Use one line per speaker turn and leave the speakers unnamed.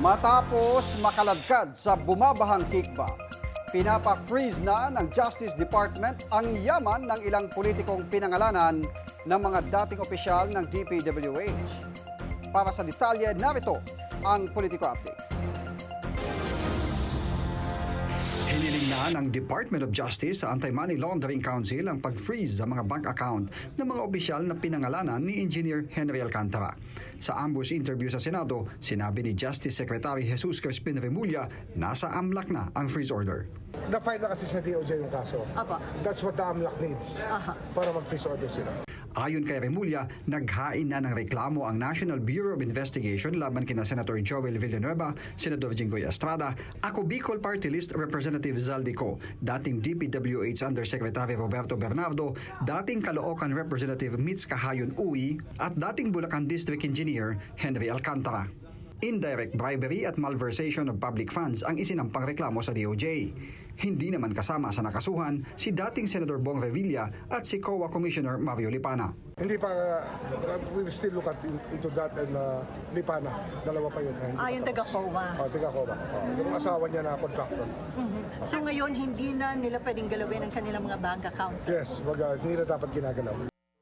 Matapos makaladkad sa bumabahang kickback, pinapa-freeze na ng Justice Department ang yaman ng ilang politikong pinangalanan ng mga dating opisyal ng DPWH. Para sa detalye, narito ang Politico Update. Hiniling na ng Department of Justice sa Anti-Money Laundering Council ang pag-freeze sa mga bank account ng mga opisyal na pinangalanan ni Engineer Henry Alcantara. Sa ambush interview sa Senado, sinabi ni Justice Secretary Jesus Crispin Remulla nasa AMLAC na ang freeze order.
Na-file na kasi sa DOJ yung kaso.
Apa.
That's what the AMLAC needs para mag-freeze order sila.
Ayon kay Remulla, naghain na ng reklamo ang National Bureau of Investigation laban kina Senator Joel Villanueva, Senador Jinggoy Estrada, Ako Bicol Party List Representative Zaldico, dating DPWH Undersecretary Roberto Bernardo, dating Caloocan Representative Mitz Cahayon Uy, at dating Bulacan District Engineer Henry Alcantara. Indirect bribery at malversation of public funds ang isinampang reklamo sa DOJ. Hindi naman kasama sa nakasuhan si dating Senador Bong Revilla at si COA Commissioner Mario Lipana.
Hindi pa, we will still look at into that and Lipana. Dalawa pa yun.
Yung taga-COA.
Taga-COA. Yung asawa niya na contractor.
So ngayon, hindi na nila pwedeng galawin ang kanilang mga bank accounts?
Yes, hindi na dapat ginagalaw.